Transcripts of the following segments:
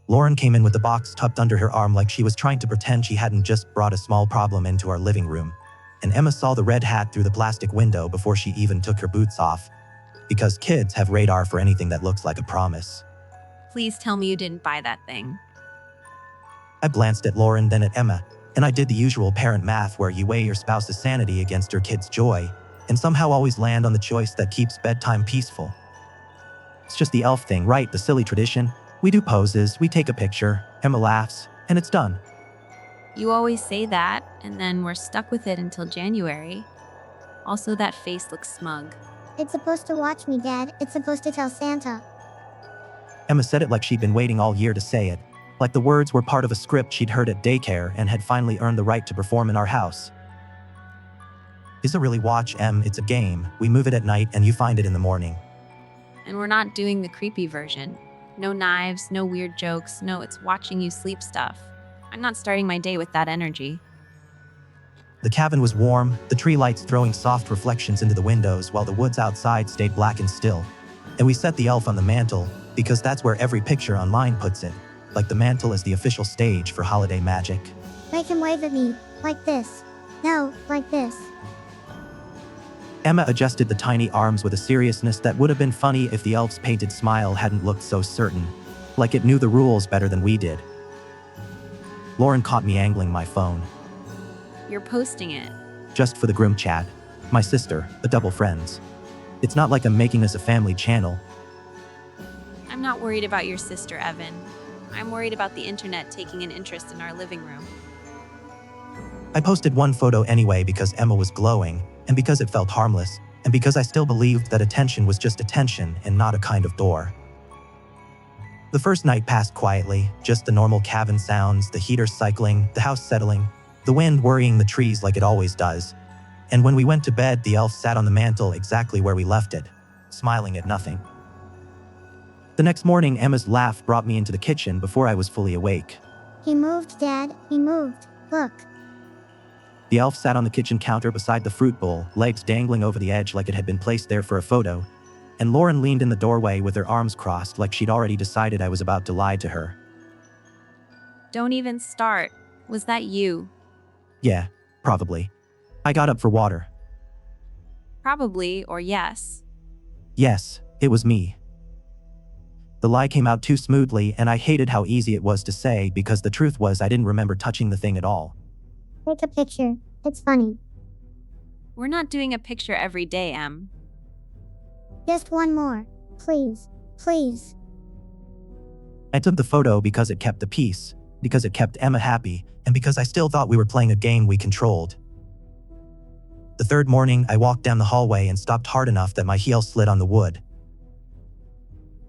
Lauren came in with the box tucked under her arm like she was trying to pretend she hadn't just brought a small problem into our living room. And Emma saw the red hat through the plastic window before she even took her boots off. Because kids have radar for anything that looks like a promise. Please tell me you didn't buy that thing. I glanced at Lauren, then at Emma, and I did the usual parent math where you weigh your spouse's sanity against your kid's joy, and somehow always land on the choice that keeps bedtime peaceful. It's just the elf thing, right? The silly tradition. We do poses, we take a picture, Emma laughs, and it's done. You always say that, and then we're stuck with it until January. Also, that face looks smug. It's supposed to watch me, Dad. It's supposed to tell Santa. Emma said it like she'd been waiting all year to say it, like the words were part of a script she'd heard at daycare and had finally earned the right to perform in our house. Is it really watch, Em? It's a game. We move it at night and you find it in the morning. And we're not doing the creepy version. No knives, no weird jokes, no it's watching you sleep stuff. I'm not starting my day with that energy. The cabin was warm, the tree lights throwing soft reflections into the windows while the woods outside stayed black and still. And we set the elf on the mantle, because that's where every picture online puts it, like the mantle is the official stage for holiday magic. Make him wave at me, like this. No, like this. Emma adjusted the tiny arms with a seriousness that would have been funny if the elf's painted smile hadn't looked so certain, like it knew the rules better than we did. Lauren caught me angling my phone. You're posting it. Just for the group chat. My sister, the double friends. It's not like I'm making this a family channel. I'm not worried about your sister, Evan. I'm worried about the internet taking an interest in our living room. I posted one photo anyway because Emma was glowing, and because it felt harmless, and because I still believed that attention was just attention and not a kind of door. The first night passed quietly, just the normal cabin sounds, the heater cycling, the house settling, the wind worrying the trees like it always does. And when we went to bed, the elf sat on the mantle exactly where we left it, smiling at nothing. The next morning, Emma's laugh brought me into the kitchen before I was fully awake. He moved, Dad. He moved. Look. The elf sat on the kitchen counter beside the fruit bowl, legs dangling over the edge like it had been placed there for a photo, and Lauren leaned in the doorway with her arms crossed like she'd already decided I was about to lie to her. Don't even start. Was that you? Yeah, probably. I got up for water. Probably, or yes. Yes, it was me. The lie came out too smoothly, and I hated how easy it was to say because the truth was I didn't remember touching the thing at all. Take a picture. It's funny. We're not doing a picture every day, Em. Just one more. Please. Please. I took the photo because it kept the peace, because it kept Emma happy, and because I still thought we were playing a game we controlled. The third morning, I walked down the hallway and stopped hard enough that my heel slid on the wood.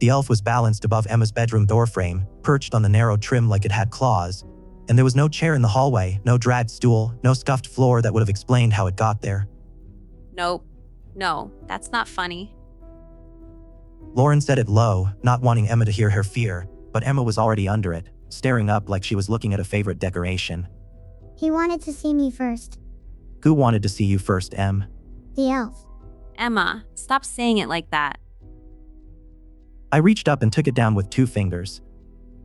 The elf was balanced above Emma's bedroom doorframe, perched on the narrow trim like it had claws, and there was no chair in the hallway, no dragged stool, no scuffed floor that would have explained how it got there. Nope. No, that's not funny. Lauren said it low, not wanting Emma to hear her fear, but Emma was already under it, staring up like she was looking at a favorite decoration. He wanted to see me first. Who wanted to see you first, Em? The elf. Emma, stop saying it like that. I reached up and took it down with 2 fingers.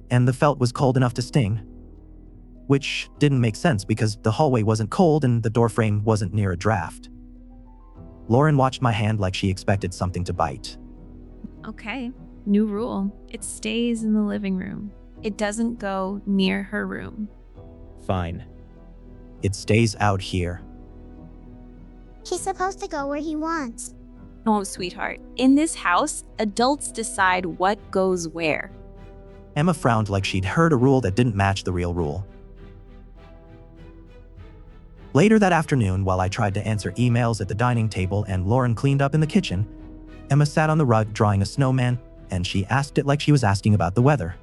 And the felt was cold enough to sting. Which didn't make sense because the hallway wasn't cold and the doorframe wasn't near a draft. Lauren watched my hand like she expected something to bite. Okay, new rule. It stays in the living room. It doesn't go near her room. Fine. It stays out here. He's supposed to go where he wants. No, sweetheart. In this house, adults decide what goes where. Emma frowned like she'd heard a rule that didn't match the real rule. Later that afternoon, while I tried to answer emails at the dining table and Lauren cleaned up in the kitchen, Emma sat on the rug drawing a snowman, and she asked it like she was asking about the weather.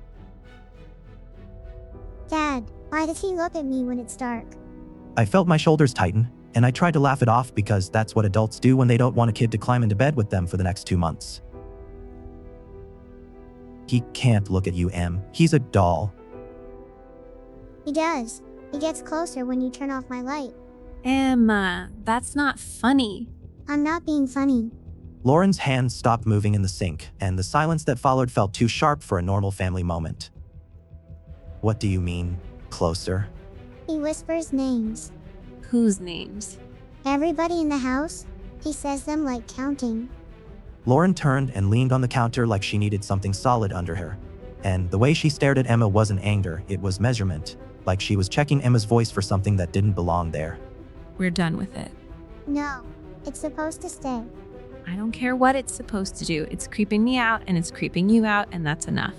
Dad, why does he look at me when it's dark? I felt my shoulders tighten, and I tried to laugh it off because that's what adults do when they don't want a kid to climb into bed with them for the next 2 months. He can't look at you, Em. He's a doll. He does. He gets closer when you turn off my light. Emma, that's not funny. I'm not being funny. Lauren's hands stopped moving in the sink, and the silence that followed felt too sharp for a normal family moment. What do you mean, closer? He whispers names. Whose names? Everybody in the house? He says them like counting. Lauren turned and leaned on the counter like she needed something solid under her. And the way she stared at Emma wasn't anger, it was measurement, like she was checking Emma's voice for something that didn't belong there. We're done with it. No, it's supposed to stay. I don't care what it's supposed to do. It's creeping me out and it's creeping you out, and that's enough.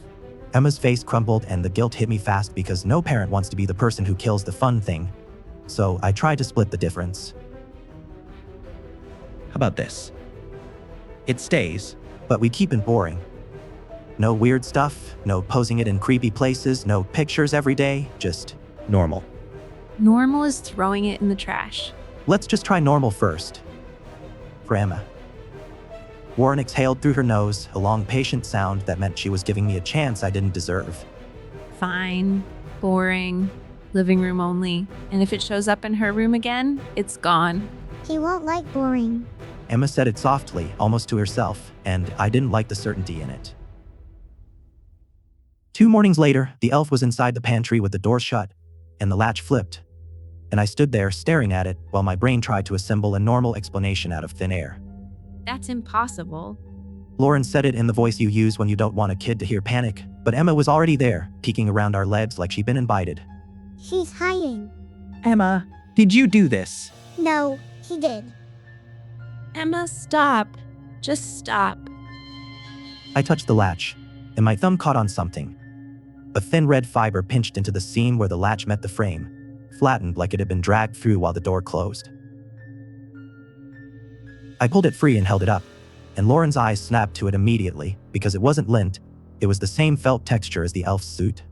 Emma's face crumbled and the guilt hit me fast because no parent wants to be the person who kills the fun thing. So I tried to split the difference. How about this? It stays. But we keep it boring. No weird stuff, no posing it in creepy places, no pictures every day, just Normal. Normal is throwing it in the trash. let's just try normal first. For Emma. Warren exhaled through her nose, a long patient sound that meant she was giving me a chance I didn't deserve. Fine, boring, living room only. And if it shows up in her room again, it's gone. He won't like boring. Emma said it softly, almost to herself, and I didn't like the certainty in it. 2 mornings later, the elf was inside the pantry with the door shut, and the latch flipped. And I stood there staring at it while my brain tried to assemble a normal explanation out of thin air. That's impossible. Lauren said it in the voice you use when you don't want a kid to hear panic, but Emma was already there, peeking around our legs like she'd been invited. She's hiding. Emma, did you do this? No, he did. Emma, stop. Just stop. I touched the latch, and my thumb caught on something. A thin red fiber pinched into the seam where the latch met the frame, flattened like it had been dragged through while the door closed. I pulled it free and held it up, and Lauren's eyes snapped to it immediately because it wasn't lint, it was the same felt texture as the elf's suit.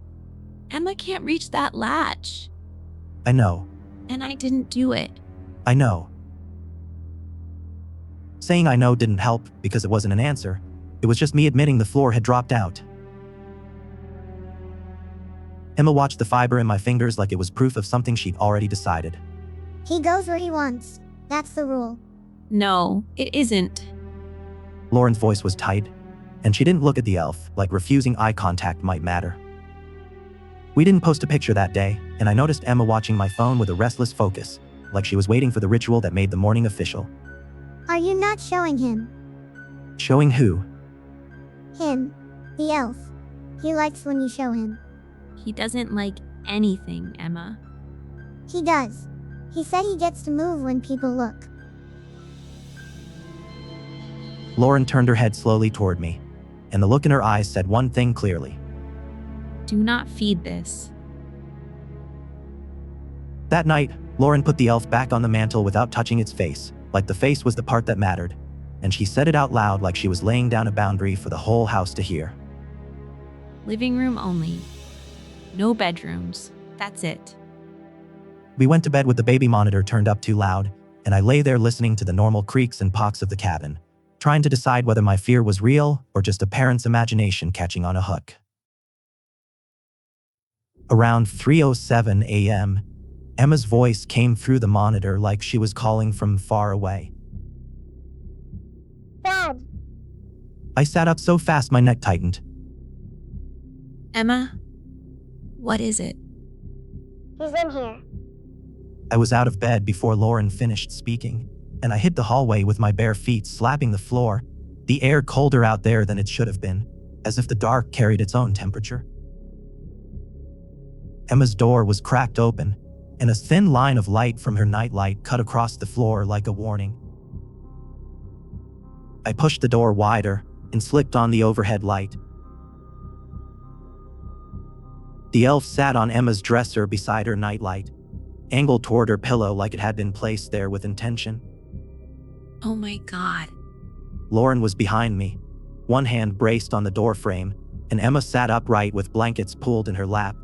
Emma can't reach that latch. I know, And I didn't do it. I know. Saying I know didn't help because it wasn't an answer. It was just me admitting the floor had dropped out. Emma watched the fiber in my fingers like it was proof of something she'd already decided. He goes where he wants. That's the rule. No, it isn't. Lauren's voice was tight, and she didn't look at the elf like refusing eye contact might matter. We didn't post a picture that day, and I noticed Emma watching my phone with a restless focus, like she was waiting for the ritual that made the morning official. Are you not showing him? Showing who? Him. The elf. He likes when you show him. He doesn't like anything, Emma. He does. He said he gets to move when people look. Lauren turned her head slowly toward me, and the look in her eyes said one thing clearly. Do not feed this. That night, Lauren put the elf back on the mantle without touching its face, like the face was the part that mattered, and she said it out loud like she was laying down a boundary for the whole house to hear. Living room only. No bedrooms. That's it. We went to bed with the baby monitor turned up too loud, and I lay there listening to the normal creaks and poks of the cabin, trying to decide whether my fear was real or just a parent's imagination catching on a hook. Around 3:07 a.m., Emma's voice came through the monitor like she was calling from far away. Dad. I sat up so fast my neck tightened. Emma, what is it? He's in here. I was out of bed before Lauren finished speaking, and I hit the hallway with my bare feet slapping the floor, the air colder out there than it should have been, as if the dark carried its own temperature. Emma's door was cracked open, and a thin line of light from her nightlight cut across the floor like a warning. I pushed the door wider and slicked on the overhead light. The elf sat on Emma's dresser beside her nightlight, angled toward her pillow like it had been placed there with intention. Oh my God. Lauren was behind me, one hand braced on the doorframe, and Emma sat upright with blankets pulled in her lap,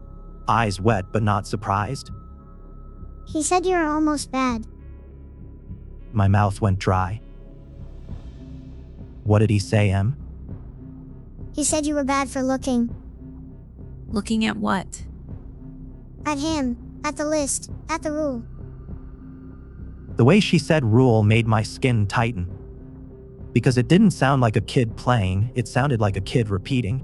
eyes wet but not surprised. He said you're almost bad. My mouth went dry. What did he say, Em? He said you were bad for looking. Looking at what? At him. At the list. At the rule. The way she said rule made my skin tighten. Because it didn't sound like a kid playing, it sounded like a kid repeating.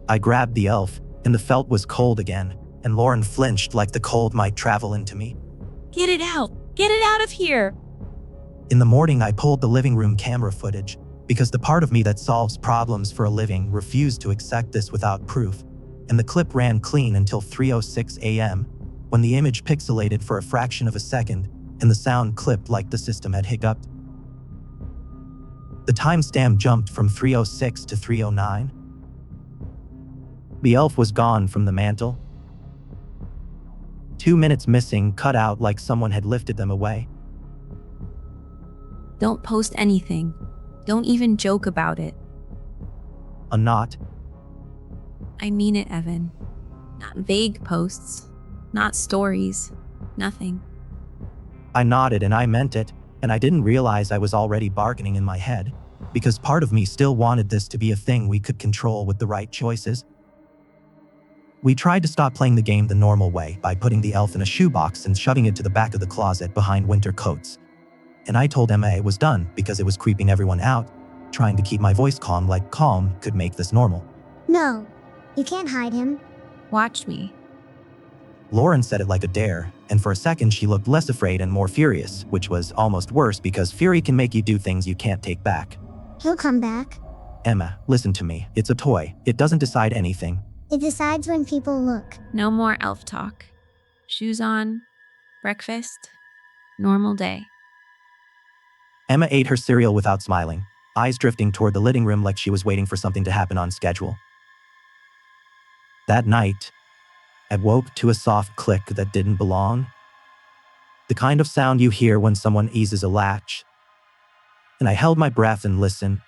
I grabbed the elf and the felt was cold again, and Lauren flinched like the cold might travel into me. Get it out! Get it out of here! In the morning, I pulled the living room camera footage because the part of me that solves problems for a living refused to accept this without proof, and the clip ran clean until 3:06 a.m., when the image pixelated for a fraction of a second and the sound clipped like the system had hiccuped. The timestamp jumped from 3:06 to 3:09. The elf was gone from the mantle. 2 minutes missing, cut out like someone had lifted them away. Don't post anything. Don't even joke about it. A knot. I mean it, Evan. Not vague posts. Not stories. Nothing. I nodded and I meant it, and I didn't realize I was already bargaining in my head, because part of me still wanted this to be a thing we could control with the right choices. We tried to stop playing the game the normal way by putting the elf in a shoebox and shoving it to the back of the closet behind winter coats. And I told Emma it was done because it was creeping everyone out, trying to keep my voice calm like calm could make this normal. No, you can't hide him. Watch me. Lauren said it like a dare, and for a second she looked less afraid and more furious, which was almost worse because fury can make you do things you can't take back. He'll come back. Emma, listen to me. It's a toy. It doesn't decide anything. It decides when people look. No more elf talk. Shoes on. Breakfast. Normal day. Emma ate her cereal without smiling, eyes drifting toward the living room like she was waiting for something to happen on schedule. That night, I woke to a soft click that didn't belong. The kind of sound you hear when someone eases a latch. And I held my breath and listened,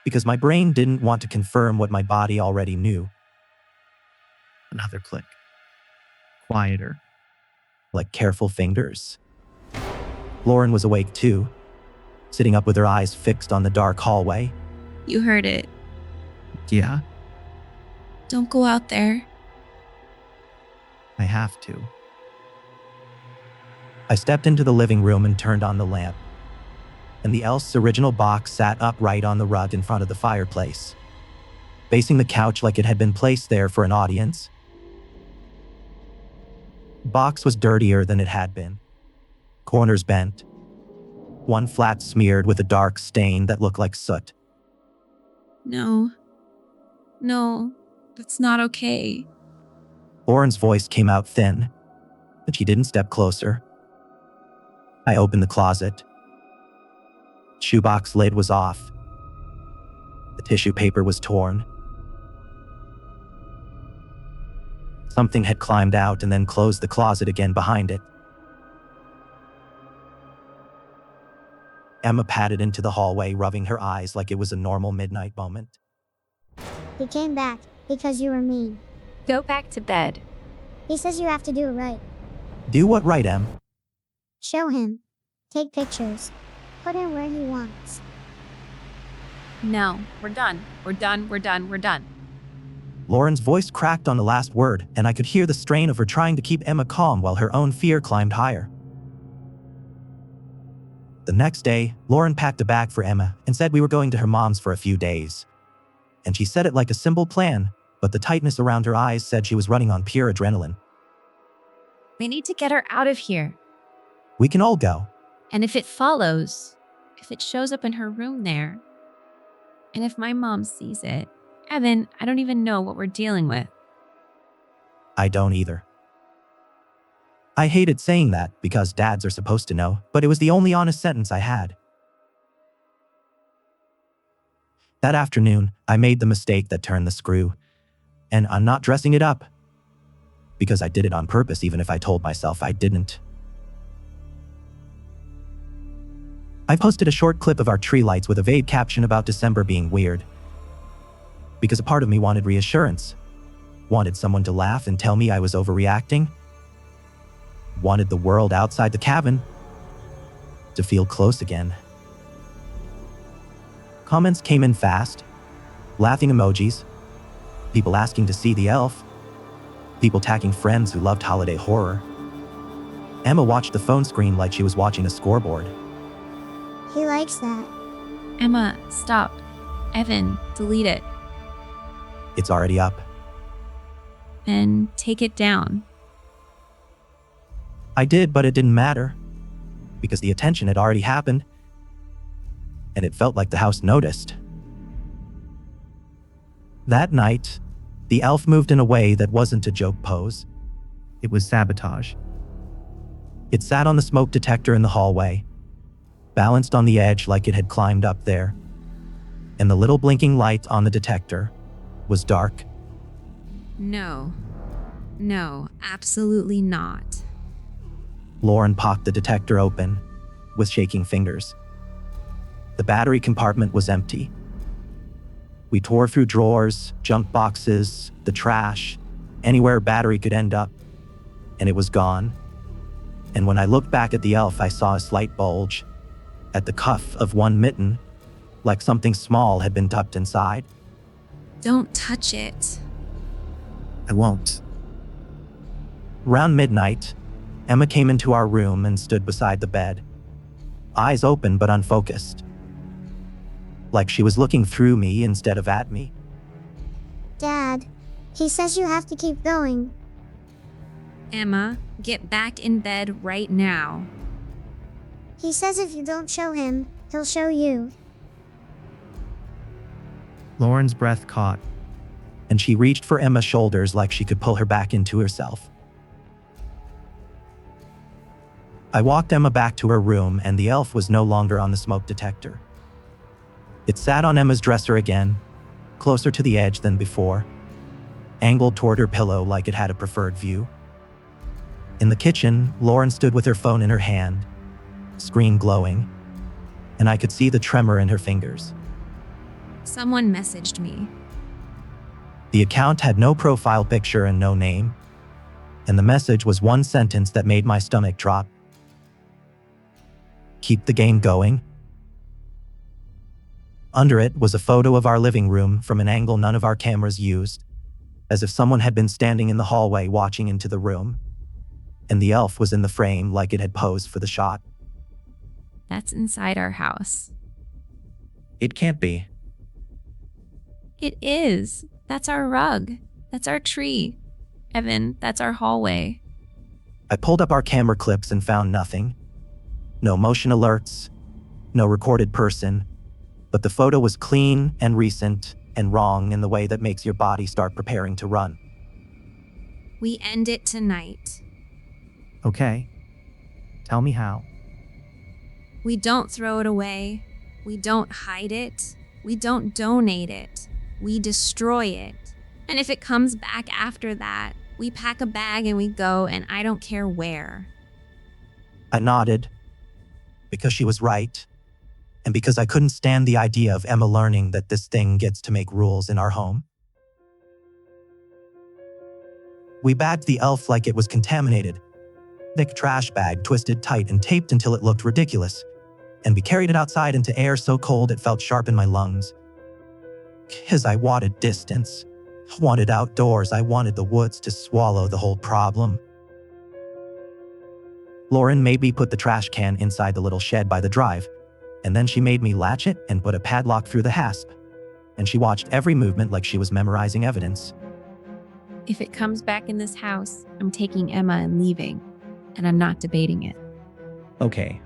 because my brain didn't want to confirm what my body already knew. Another click. Quieter. Like careful fingers. Lauren was awake too, sitting up with her eyes fixed on the dark hallway. You heard it. Yeah, Don't go out there. I have to. I stepped into the living room and turned on the lamp, and the elf's original box sat upright on the rug in front of the fireplace, facing the couch like it had been placed there for an audience. The box was dirtier than it had been. Corners bent. One flat smeared with a dark stain that looked like soot. No. No. That's not okay. Lauren's voice came out thin, but she didn't step closer. I opened the closet. Shoebox lid was off. The tissue paper was torn. Something had climbed out and then closed the closet again behind it. Emma padded into the hallway, rubbing her eyes like it was a normal midnight moment. He came back because you were mean. Go back to bed. He says you have to do it right. Do what right, Em? Show him. Take pictures. Put him where he wants. No. We're done. We're done. We're done. We're done. Lauren's voice cracked on the last word, and I could hear the strain of her trying to keep Emma calm while her own fear climbed higher. The next day, Lauren packed a bag for Emma and said we were going to her mom's for a few days. And she said it like a simple plan, but the tightness around her eyes said she was running on pure adrenaline. We need to get her out of here. We can all go. And if it follows, if it shows up in her room there, and if my mom sees it, Evan, I don't even know what we're dealing with. I don't either. I hated saying that because dads are supposed to know, but it was the only honest sentence I had. That afternoon, I made the mistake that turned the screw, and I'm not dressing it up, because I did it on purpose even if I told myself I didn't. I posted a short clip of our tree lights with a vague caption about December being weird, because a part of me wanted reassurance, wanted someone to laugh and tell me I was overreacting, wanted the world outside the cabin to feel close again. Comments came in fast, laughing emojis, people asking to see the elf, people tagging friends who loved holiday horror. Emma watched the phone screen like she was watching a scoreboard. He likes that. Emma, stop. Evan, delete it. It's already up. and take it down. I did, but it didn't matter, because the attention had already happened, and it felt like the house noticed. That night, the elf moved in a way that wasn't a joke pose. It was sabotage. It sat on the smoke detector in the hallway, balanced on the edge like it had climbed up there, and the little blinking light on the detector was dark. No, absolutely not. Lauren popped the detector open with shaking fingers. The battery compartment was empty. We tore through drawers, junk boxes, the trash, anywhere a battery could end up, and it was gone. And when I looked back at the elf, I saw a slight bulge at the cuff of one mitten, like something small had been tucked inside. Don't touch it. I won't. Around midnight, Emma came into our room and stood beside the bed, eyes open but unfocused, like she was looking through me instead of at me. Dad, he says you have to keep going. Emma, get back in bed right now. He says if you don't show him, he'll show you. Lauren's breath caught. And she reached for Emma's shoulders like she could pull her back into herself. I walked Emma back to her room, and the elf was no longer on the smoke detector. It sat on Emma's dresser again, closer to the edge than before, angled toward her pillow like it had a preferred view. In the kitchen, Lauren stood with her phone in her hand, screen glowing, and I could see the tremor in her fingers. Someone messaged me. The account had no profile picture and no name, and the message was one sentence that made my stomach drop. Keep the game going. Under it was a photo of our living room from an angle none of our cameras used, as if someone had been standing in the hallway watching into the room, and the elf was in the frame like it had posed for the shot. That's inside our house. It can't be. It is. That's our rug. That's our tree. Evan, that's our hallway. I pulled up our camera clips and found nothing. No motion alerts, no recorded person, but the photo was clean and recent and wrong in the way that makes your body start preparing to run. We end it tonight. Okay. Tell me how. We don't throw it away. We don't hide it. We don't donate it. We destroy it. And if it comes back after that, we pack a bag and we go, and I don't care where. I nodded, because she was right, and because I couldn't stand the idea of Emma learning that this thing gets to make rules in our home. We bagged the elf like it was contaminated. Thick trash bag twisted tight and taped until it looked ridiculous, and we carried it outside into air so cold it felt sharp in my lungs. 'Cause I wanted distance, wanted outdoors, I wanted the woods to swallow the whole problem. Lauren made me put the trash can inside the little shed by the drive, and then she made me latch it and put a padlock through the hasp, and she watched every movement like she was memorizing evidence. If it comes back in this house, I'm taking Emma and leaving, and I'm not debating it. Okay.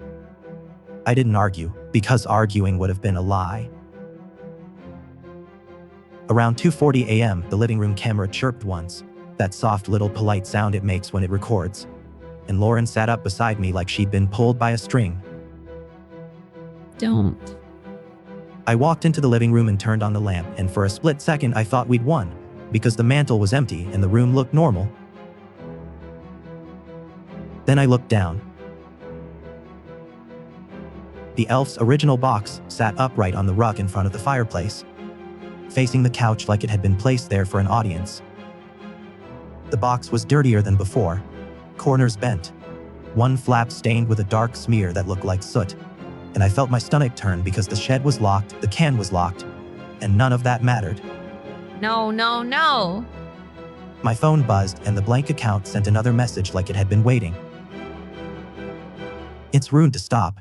I didn't argue, because arguing would have been a lie. Around 2:40 a.m., the living room camera chirped once, that soft little polite sound it makes when it records, and Lauren sat up beside me like she'd been pulled by a string. Don't. I walked into the living room and turned on the lamp, and for a split second I thought we'd won, because the mantel was empty and the room looked normal. Then I looked down. The elf's original box sat upright on the rug in front of the fireplace, facing the couch like it had been placed there for an audience. The box was dirtier than before, corners bent, one flap stained with a dark smear that looked like soot, and I felt my stomach turn because the shed was locked, the can was locked, and none of that mattered. No. My phone buzzed and the blank account sent another message like it had been waiting. It's rude to stop.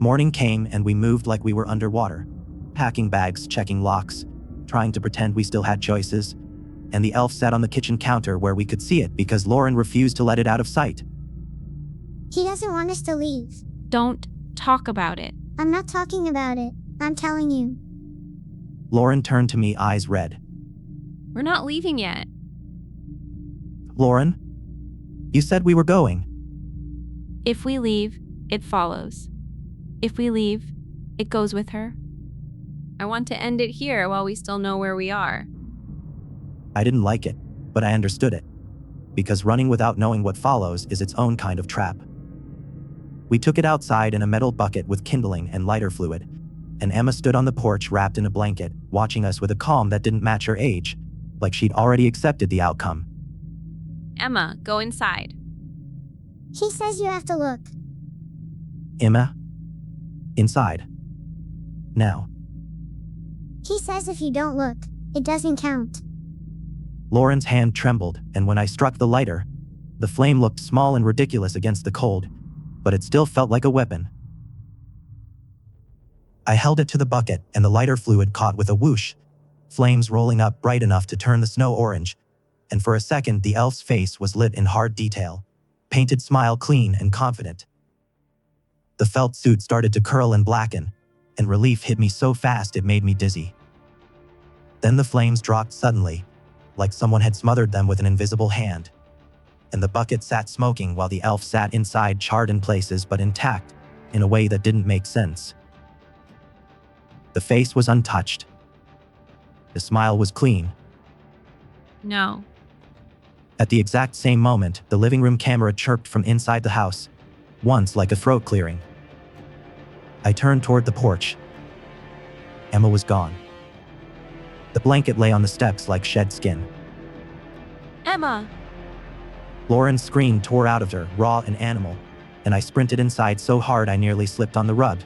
Morning came and we moved like we were underwater, packing bags, checking locks, trying to pretend we still had choices, and the elf sat on the kitchen counter where we could see it because Lauren refused to let it out of sight. He doesn't want us to leave. Don't talk about it. I'm not talking about it. I'm telling you. Lauren turned to me, eyes red. We're not leaving yet. Lauren? You said we were going. If we leave, it follows. If we leave, it goes with her. I want to end it here while we still know where we are. I didn't like it, but I understood it. Because running without knowing what follows is its own kind of trap. We took it outside in a metal bucket with kindling and lighter fluid, and Emma stood on the porch wrapped in a blanket, watching us with a calm that didn't match her age, like she'd already accepted the outcome. Emma, go inside. He says you have to look. Emma? Inside. Now. He says if you don't look, it doesn't count. Lauren's hand trembled, and when I struck the lighter, the flame looked small and ridiculous against the cold, but it still felt like a weapon. I held it to the bucket, and the lighter fluid caught with a whoosh, flames rolling up bright enough to turn the snow orange, and for a second the elf's face was lit in hard detail, painted smile clean and confident. The felt suit started to curl and blacken, and relief hit me so fast it made me dizzy. Then the flames dropped suddenly, like someone had smothered them with an invisible hand, and the bucket sat smoking while the elf sat inside, charred in places but intact, in a way that didn't make sense. The face was untouched. The smile was clean. No. At the exact same moment, the living room camera chirped from inside the house, once like a throat clearing. I turned toward the porch. Emma was gone. The blanket lay on the steps like shed skin. Emma! Lauren's scream tore out of her, raw and animal, and I sprinted inside so hard I nearly slipped on the rug.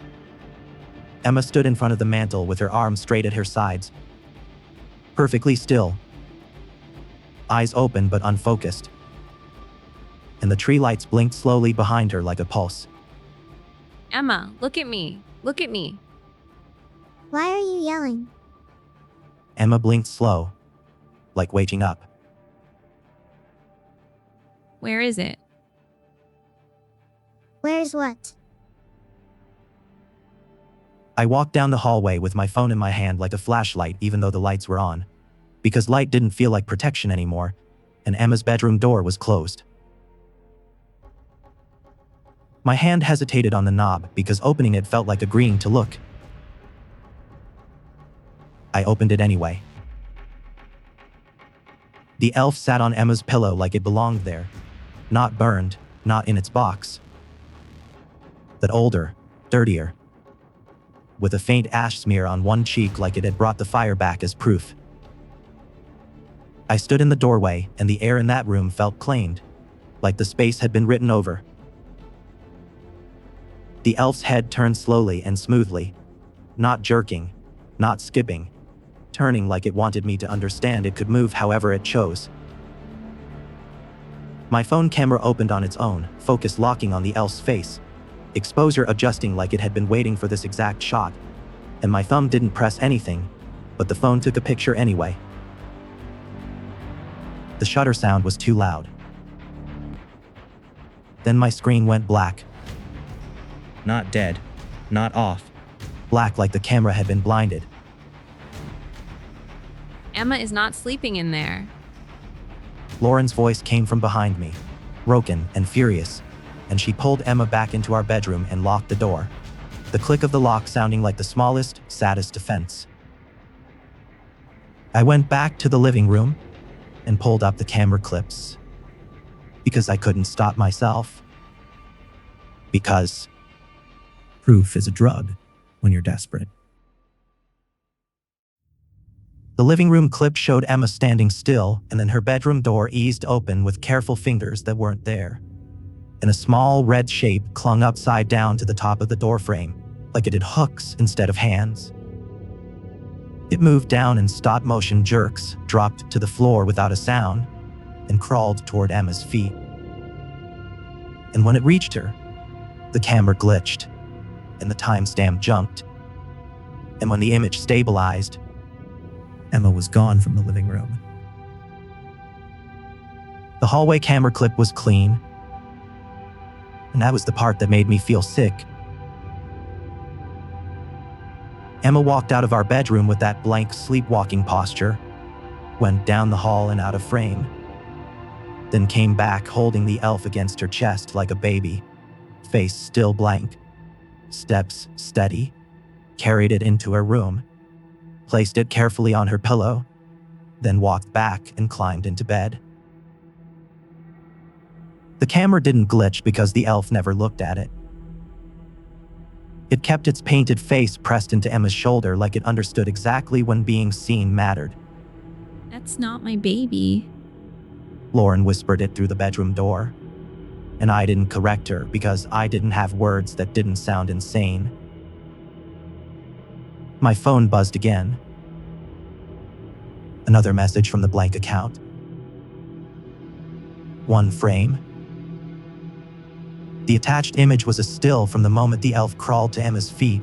Emma stood in front of the mantel with her arms straight at her sides, perfectly still, eyes open but unfocused, and the tree lights blinked slowly behind her like a pulse. Emma, look at me. Look at me. Why are you yelling? Emma blinked slow, like waking up. Where is it? Where's what? I walked down the hallway with my phone in my hand like a flashlight even though the lights were on, because light didn't feel like protection anymore, and Emma's bedroom door was closed. My hand hesitated on the knob because opening it felt like agreeing to look. I opened it anyway. The elf sat on Emma's pillow like it belonged there, not burned, not in its box. But older, dirtier, with a faint ash smear on one cheek like it had brought the fire back as proof. I stood in the doorway, and the air in that room felt claimed, like the space had been written over. The elf's head turned slowly and smoothly, not jerking, not skipping, turning like it wanted me to understand it could move however it chose. My phone camera opened on its own, focus locking on the elf's face, exposure adjusting like it had been waiting for this exact shot, and my thumb didn't press anything, but the phone took a picture anyway. The shutter sound was too loud. Then my screen went black. Not dead, not off. Black like the camera had been blinded. Emma is not sleeping in there. Lauren's voice came from behind me, broken and furious, and she pulled Emma back into our bedroom and locked the door, the click of the lock sounding like the smallest, saddest defense. I went back to the living room and pulled up the camera clips, because I couldn't stop myself. Because proof is a drug when you're desperate. The living room clip showed Emma standing still, and then her bedroom door eased open with careful fingers that weren't there, and a small red shape clung upside down to the top of the doorframe, like it had hooks instead of hands. It moved down in stop-motion jerks, dropped to the floor without a sound, and crawled toward Emma's feet. And when it reached her, the camera glitched, and the timestamp jumped. And when the image stabilized, Emma was gone from the living room. The hallway camera clip was clean, and that was the part that made me feel sick. Emma walked out of our bedroom with that blank sleepwalking posture, went down the hall and out of frame, then came back holding the elf against her chest like a baby, face still blank, steps steady, carried it into her room, placed it carefully on her pillow, then walked back and climbed into bed. The camera didn't glitch because the elf never looked at it. It kept its painted face pressed into Emma's shoulder like it understood exactly when being seen mattered. That's not my baby. Lauren whispered it through the bedroom door, and I didn't correct her because I didn't have words that didn't sound insane. My phone buzzed again. Another message from the blank account. One frame. The attached image was a still from the moment the elf crawled to Emma's feet,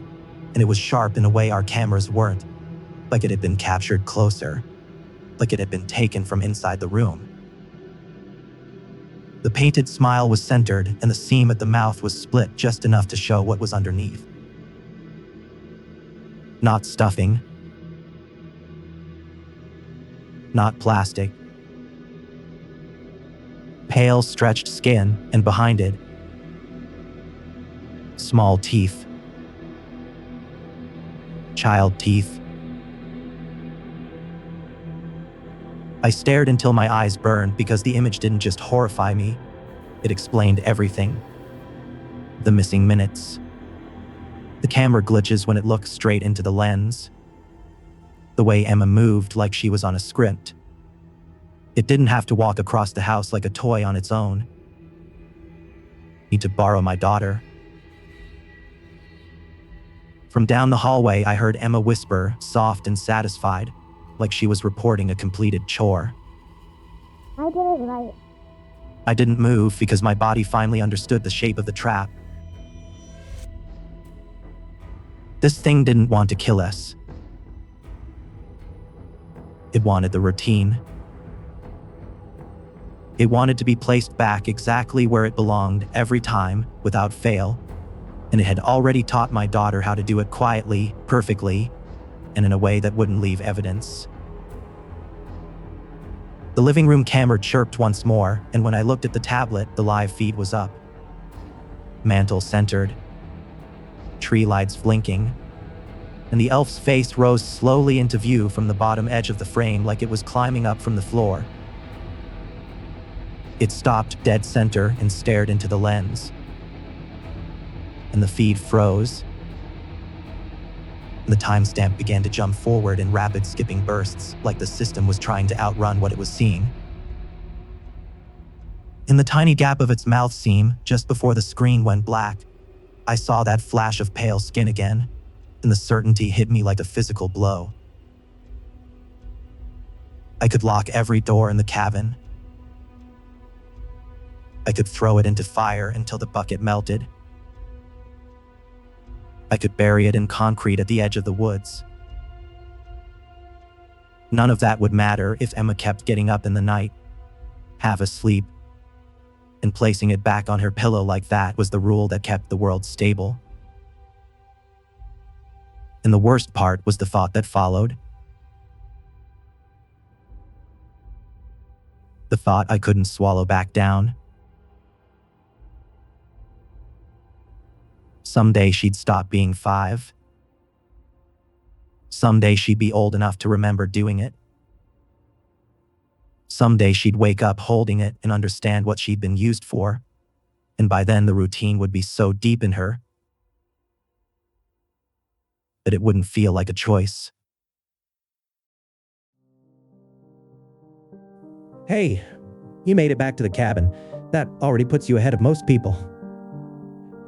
and it was sharp in a way our cameras weren't, like it had been captured closer, like it had been taken from inside the room. The painted smile was centered, and the seam at the mouth was split just enough to show what was underneath. Not stuffing. Not plastic. Pale, stretched skin, and behind it, small teeth. Child teeth. I stared until my eyes burned because the image didn't just horrify me, it explained everything. The missing minutes. The camera glitches when it looks straight into the lens. The way Emma moved like she was on a script. It didn't have to walk across the house like a toy on its own. Need to borrow my daughter. From down the hallway, I heard Emma whisper, soft and satisfied, like she was reporting a completed chore. I did it right. I didn't move because my body finally understood the shape of the trap. This thing didn't want to kill us. It wanted the routine. It wanted to be placed back exactly where it belonged every time, without fail, and it had already taught my daughter how to do it quietly, perfectly, and in a way that wouldn't leave evidence. The living room camera chirped once more, and when I looked at the tablet, the live feed was up. Mantle centered, tree lights blinking, and the elf's face rose slowly into view from the bottom edge of the frame like it was climbing up from the floor. It stopped dead center and stared into the lens. And the feed froze. The timestamp began to jump forward in rapid skipping bursts, like the system was trying to outrun what it was seeing. In the tiny gap of its mouth seam, just before the screen went black, I saw that flash of pale skin again, and the certainty hit me like a physical blow. I could lock every door in the cabin. I could throw it into fire until the bucket melted. I could bury it in concrete at the edge of the woods. None of that would matter if Emma kept getting up in the night, half asleep, and placing it back on her pillow like that was the rule that kept the world stable. And the worst part was the thought that followed. The thought I couldn't swallow back down. Someday she'd stop being 5. Someday she'd be old enough to remember doing it. Someday she'd wake up holding it and understand what she'd been used for, and by then the routine would be so deep in her that it wouldn't feel like a choice. Hey, you made it back to the cabin. That already puts you ahead of most people.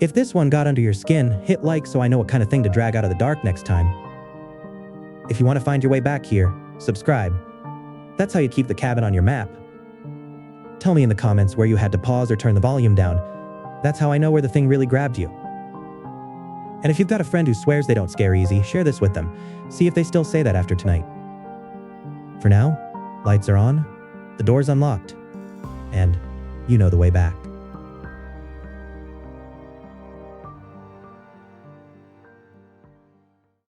If this one got under your skin, hit like so I know what kind of thing to drag out of the dark next time. If you want to find your way back here, subscribe. That's how you keep the cabin on your map. Tell me in the comments where you had to pause or turn the volume down. That's how I know where the thing really grabbed you. And if you've got a friend who swears they don't scare easy, share this with them. See if they still say that after tonight. For now, lights are on, the door's unlocked, and you know the way back.